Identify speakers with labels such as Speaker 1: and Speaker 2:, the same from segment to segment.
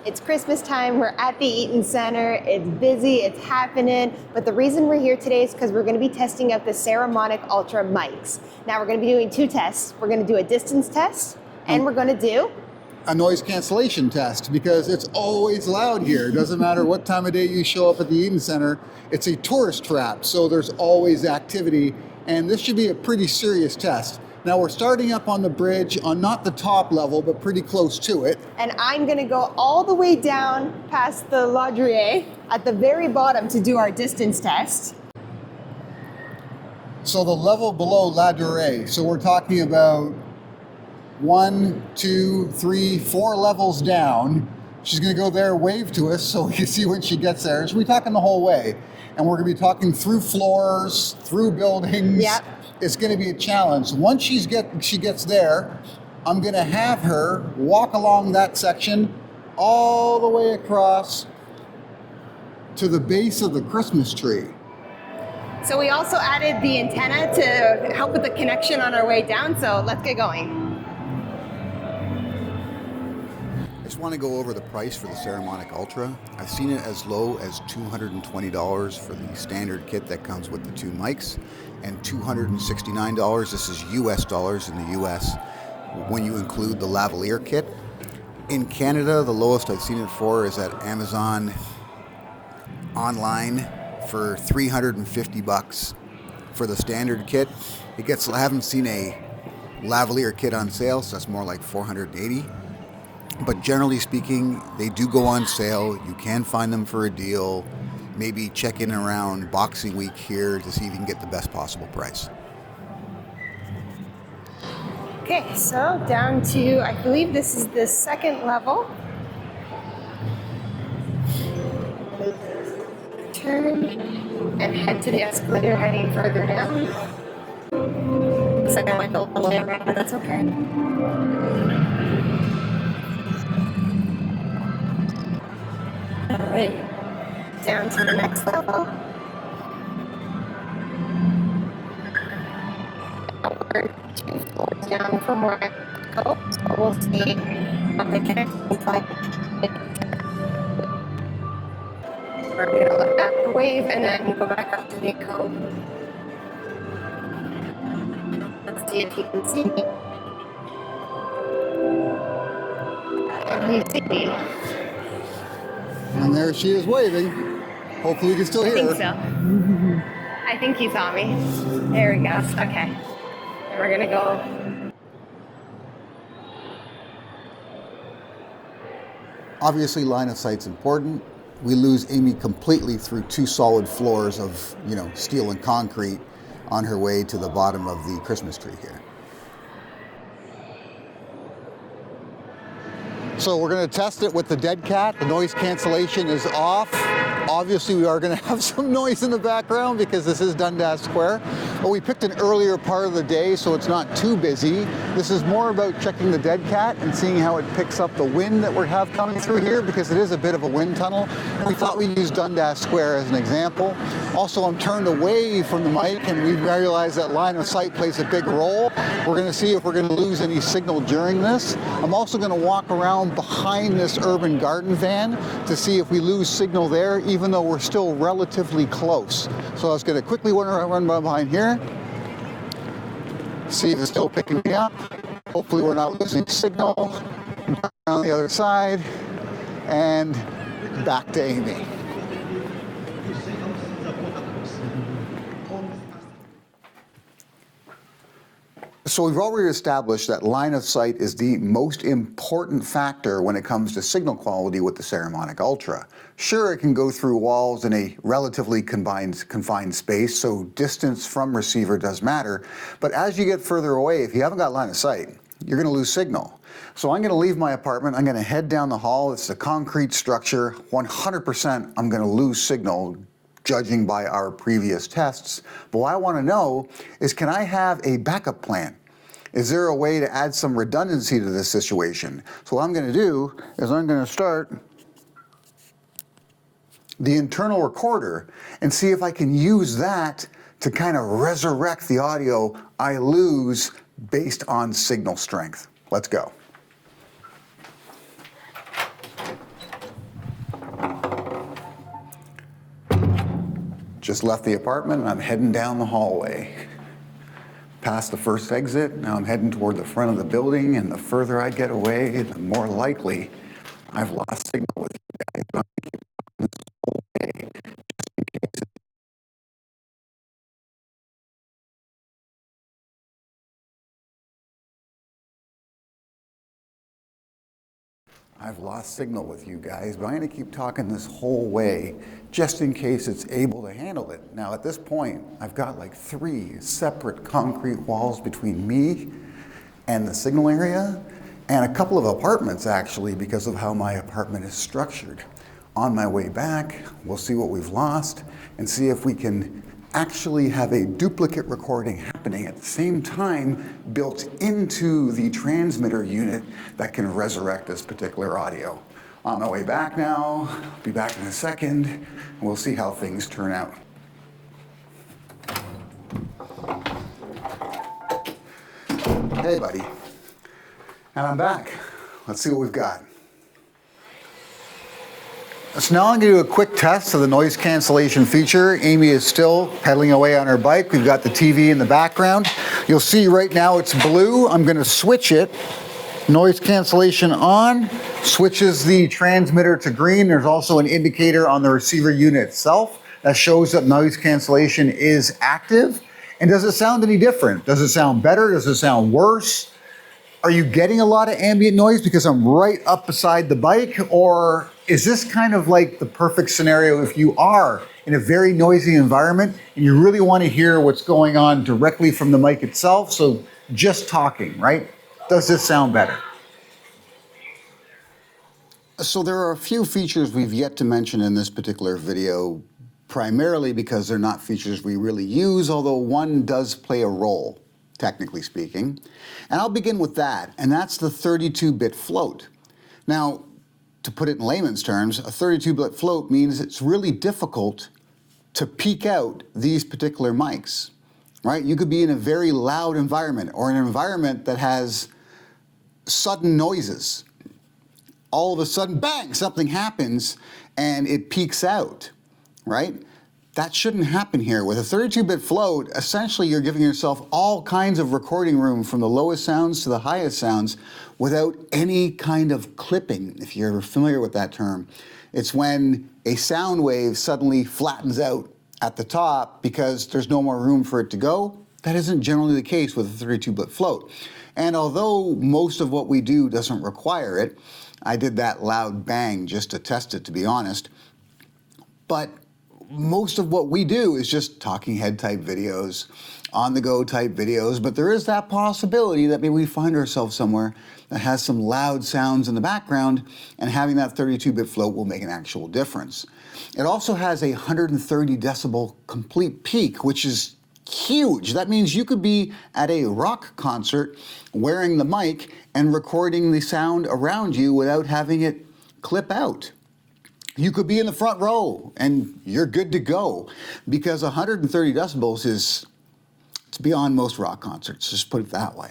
Speaker 1: It's Christmas time, we're at the Eaton Center, it's busy, it's happening, but the reason we're here today is because we're going to be testing out the Saramonic Ultra mics. Now we're going to be doing two tests. We're going to do a distance test, and we're going to do
Speaker 2: a noise cancellation test, because it's always loud here. It doesn't matter what time of day you show up at the Eaton Center, it's a tourist trap, so there's always activity, and this should be a pretty serious test. Now we're starting up on the bridge on not the top level, but pretty close to it. And
Speaker 1: I'm gonna go all the way down past the Laudrier at the very bottom to do our distance test.
Speaker 2: So the level below Laudrier, so we're talking about 1, 2, 3, 4 levels down. She's gonna go there, wave to us, so we can see when she gets there. So we're talking the whole way. And we're gonna be talking through floors, through buildings.
Speaker 1: Yep.
Speaker 2: It's going to be a challenge. Once she gets there, I'm going to have her walk along that section all the way across to the base of the Christmas tree.
Speaker 1: So we also added the antenna to help with the connection on our way down, so let's get going.
Speaker 3: I just want to go over the price for the Saramonic Ultra. I've seen it as low as $220 for the standard kit that comes with the two mics, and $269, this is US dollars in the US, when you include the lavalier kit. In Canada, the lowest I've seen it for is at Amazon online for $350 for the standard kit. I haven't seen a lavalier kit on sale, so that's more like $480. But generally speaking, they do go on sale. You can find them for a deal. Maybe check in around Boxing Week here to see if you can get the best possible price.
Speaker 1: Okay, so down to, I believe this is the second level. Turn and head to the escalator heading further down. Looks like I went a little bit around, but that's okay. All right. Down to the next level. We're 2 floors down from where I go, so we'll see what the connection is like. We're going to let that wave and then go back up to the code. Let's see if you can see me. And you see me.
Speaker 2: And there she is waving. Hopefully you can still hear her.
Speaker 1: I think so. I think he saw me. There we go. Okay. And we're gonna go.
Speaker 3: Obviously, line of sight's important. We lose Amy completely through 2 solid floors of, steel and concrete on her way to the bottom of the Christmas tree here.
Speaker 2: So we're going to test it with the dead cat. The noise cancellation is off. Obviously we are going to have some noise in the background because this is Dundas Square, but we picked an earlier part of the day so it's not too busy. This is more about checking the dead cat and seeing how it picks up the wind that we have coming through here, because it is a bit of a wind tunnel. We thought we'd use Dundas Square as an example. Also, I'm turned away from the mic and we realize that line of sight plays a big role. We're going to see if we're going to lose any signal during this. I'm also going to walk around behind this urban garden van to see if we lose signal there, even though we're still relatively close. So I was going to quickly run behind here, see if it's still picking me up. Hopefully we're not losing signal. On the other side, and back to Amy.
Speaker 3: So we've already established that line of sight is the most important factor when it comes to signal quality with the Saramonic Ultra. Sure, it can go through walls in a relatively confined space, so distance from receiver does matter. But as you get further away, if you haven't got line of sight, you're going to lose signal. So I'm going to leave my apartment, I'm going to head down the hall. It's a concrete structure. 100% I'm going to lose signal, judging by our previous tests. But what I want to know is, can I have a backup plan? Is there a way to add some redundancy to this situation? So what I'm going to do is I'm going to start the internal recorder and see if I can use that to kind of resurrect the audio I lose based on signal strength. Let's go. Just left the apartment and I'm heading down the hallway. Past the first exit, now I'm heading toward the front of the building, and the further I get away, the more likely I've lost signal with you guys. But I'm gonna keep this whole way, just in case. I've lost signal with you guys, but I'm going to keep talking this whole way just in case it's able to handle it. Now at this point, I've got like 3 separate concrete walls between me and the signal area, and a couple of apartments actually, because of how my apartment is structured. On my way back, we'll see what we've lost and see if we can actually have a duplicate recording happening at the same time built into the transmitter unit that can resurrect this particular audio. On my way back now, I'll be back in a second, and we'll see how things turn out. Hey buddy, and I'm back. Let's see what we've got. So now I'm going to do a quick test of the noise cancellation feature. Amy is still pedaling away on her bike. We've got the TV in the background. You'll see right now it's blue. I'm going to switch it. Noise cancellation on, switches the transmitter to green. There's also an indicator on the receiver unit itself that shows that noise cancellation is active. And does it sound any different? Does it sound better? Does it sound worse? Are you getting a lot of ambient noise because I'm right up beside the bike? Or is this kind of like the perfect scenario if you are in a very noisy environment and you really want to hear what's going on directly from the mic itself? So just talking, right? Does this sound better? So there are a few features we've yet to mention in this particular video, primarily because they're not features we really use, although one does play a role, technically speaking. And I'll begin with that, and that's the 32-bit float. Now, to put it in layman's terms, a 32-bit float means it's really difficult to peak out these particular mics, right? You could be in a very loud environment or an environment that has sudden noises. All of a sudden, bang, something happens and it peaks out, right? That shouldn't happen here. With a 32-bit float, essentially you're giving yourself all kinds of recording room from the lowest sounds to the highest sounds without any kind of clipping, if you're familiar with that term. It's when a sound wave suddenly flattens out at the top because there's no more room for it to go. That isn't generally the case with a 32-bit float. And although most of what we do doesn't require it, I did that loud bang just to test it, to be honest, but most of what we do is just talking head type videos, on the go type videos, but there is that possibility that maybe we find ourselves somewhere that has some loud sounds in the background, and having that 32-bit float will make an actual difference. It also has a 130 decibel complete peak, which is huge. That means you could be at a rock concert wearing the mic and recording the sound around you without having it clip out. You could be in the front row and you're good to go, because 130 decibels is, it's beyond most rock concerts, just put it that way.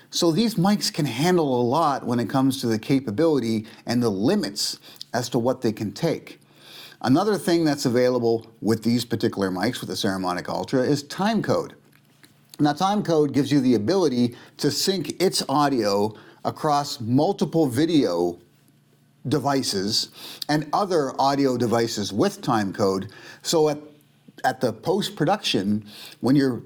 Speaker 3: So these mics can handle a lot when it comes to the capability and the limits as to what they can take. Another thing that's available with these particular mics, with the Saramonic Ultra, is Timecode. Now, Timecode gives you the ability to sync its audio across multiple video devices and other audio devices with Timecode. So at the post-production, when you're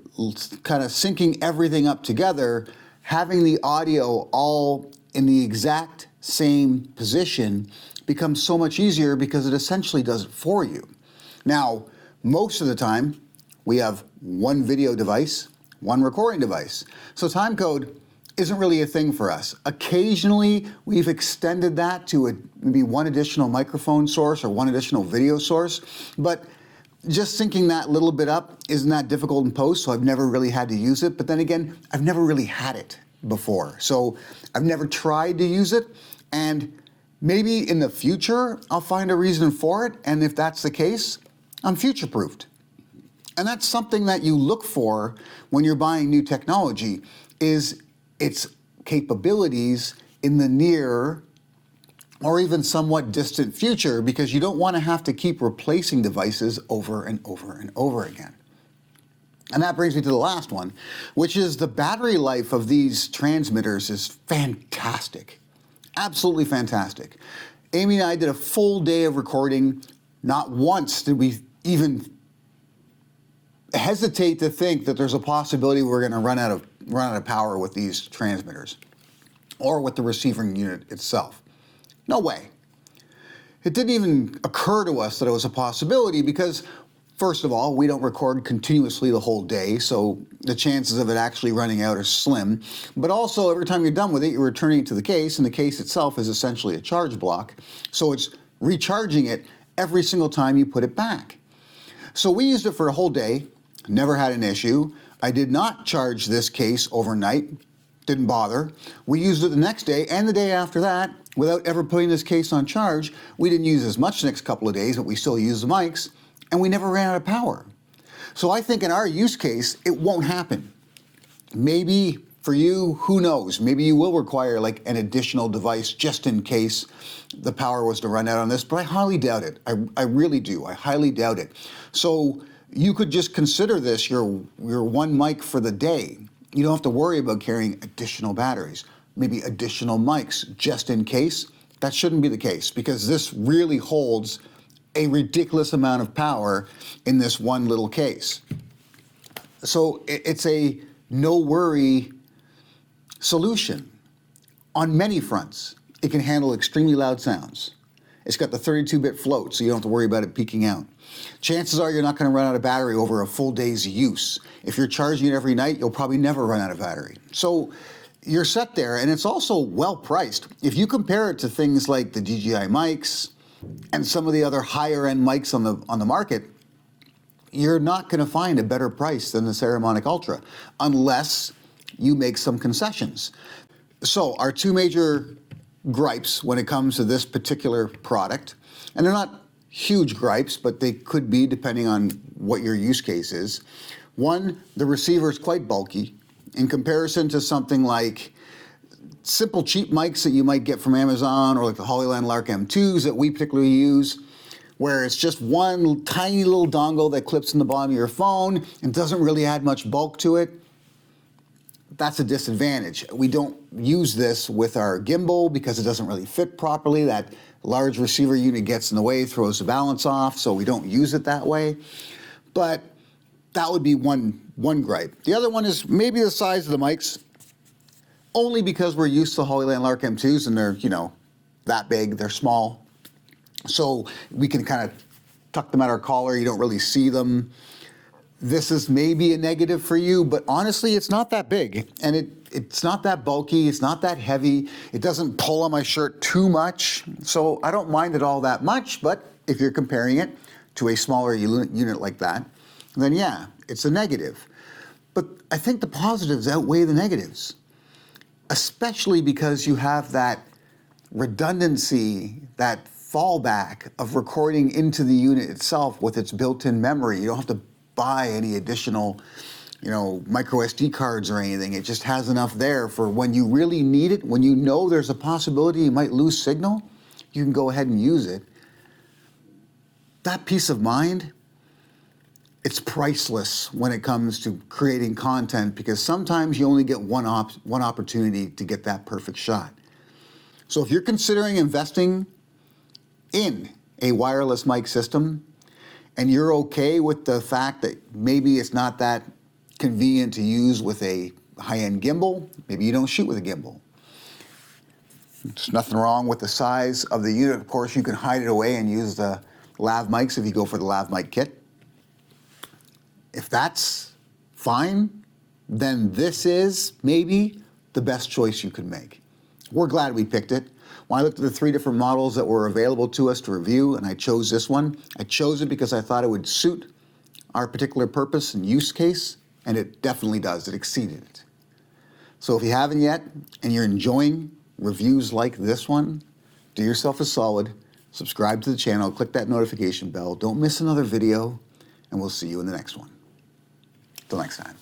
Speaker 3: kind of syncing everything up together, having the audio all in the exact same position becomes so much easier because it essentially does it for you. Now, most of the time, we have one video device, one recording device. So Timecode isn't really a thing for us. Occasionally, we've extended that to maybe one additional microphone source or one additional video source, but just syncing that little bit up isn't that difficult in post, so I've never really had to use it. But then again, I've never really had it before, so I've never tried to use it, and maybe in the future, I'll find a reason for it, and if that's the case, I'm future-proofed. And that's something that you look for when you're buying new technology, is its capabilities in the near or even somewhat distant future, because you don't want to have to keep replacing devices over and over and over again. And that brings me to the last one, which is the battery life of these transmitters is fantastic. Absolutely fantastic. Amy and I did a full day of recording. Not once did we even hesitate to think that there's a possibility we're going to run out of power with these transmitters or with the receiving unit itself. No way. It didn't even occur to us that it was a possibility because, first of all, we don't record continuously the whole day, so the chances of it actually running out are slim. But also, every time you're done with it, you're returning it to the case, and the case itself is essentially a charge block. So it's recharging it every single time you put it back. So we used it for a whole day, never had an issue. I did not charge this case overnight, didn't bother. We used it the next day and the day after that without ever putting this case on charge. We didn't use as much the next couple of days, but we still used the mics, and we never ran out of power. So I think in our use case, it won't happen. Maybe for you, who knows? Maybe you will require like an additional device just in case the power was to run out on this, but I highly doubt it. I really do. I highly doubt it. So you could just consider this your one mic for the day. You don't have to worry about carrying additional batteries, maybe additional mics just in case. That shouldn't be the case because this really holds a ridiculous amount of power in this one little case. So it's a no-worry solution on many fronts. It can handle extremely loud sounds. It's got the 32-bit float, so you don't have to worry about it peaking out. Chances are you're not going to run out of battery over a full day's use. If you're charging it every night, you'll probably never run out of battery. So you're set there, and it's also well priced. If you compare it to things like the DJI mics and some of the other higher end mics on the market, you're not going to find a better price than the Saramonic Ultra unless you make some concessions. So our two major gripes when it comes to this particular product, and they're not huge gripes, but they could be depending on what your use case is. One, the receiver is quite bulky in comparison to something like simple cheap mics that you might get from Amazon or like the Hollyland Lark M2s that we particularly use, where it's just one tiny little dongle that clips in the bottom of your phone and doesn't really add much bulk to it. That's a disadvantage. We don't use this with our gimbal because it doesn't really fit properly. That large receiver unit gets in the way, throws the balance off, so we don't use it that way. But that would be one gripe. The other one is maybe the size of the mics, only because we're used to Hollyland Lark M2s and they're, that big, they're small. So we can kind of tuck them at our collar, you don't really see them. This is maybe a negative for you, but honestly, it's not that big. And it's not that bulky, it's not that heavy. It doesn't pull on my shirt too much. So I don't mind it all that much, but if you're comparing it to a smaller unit like that, then yeah, it's a negative. But I think the positives outweigh the negatives, especially because you have that redundancy, that fallback of recording into the unit itself with its built-in memory. You don't have to buy any additional, micro SD cards or anything. It just has enough there for when you really need it, when you know there's a possibility you might lose signal, you can go ahead and use it. That peace of mind, it's priceless when it comes to creating content because sometimes you only get one opportunity to get that perfect shot. So if you're considering investing in a wireless mic system, and you're okay with the fact that maybe it's not that convenient to use with a high-end gimbal, maybe you don't shoot with a gimbal. There's nothing wrong with the size of the unit. Of course, you can hide it away and use the lav mics if you go for the lav mic kit. If that's fine, then this is maybe the best choice you can make. We're glad we picked it. When I looked at the 3 different models that were available to us to review, and I chose this one, I chose it because I thought it would suit our particular purpose and use case, and it definitely does. It exceeded it. So if you haven't yet, and you're enjoying reviews like this one, do yourself a solid, subscribe to the channel, click that notification bell, don't miss another video, and we'll see you in the next one. Till next time.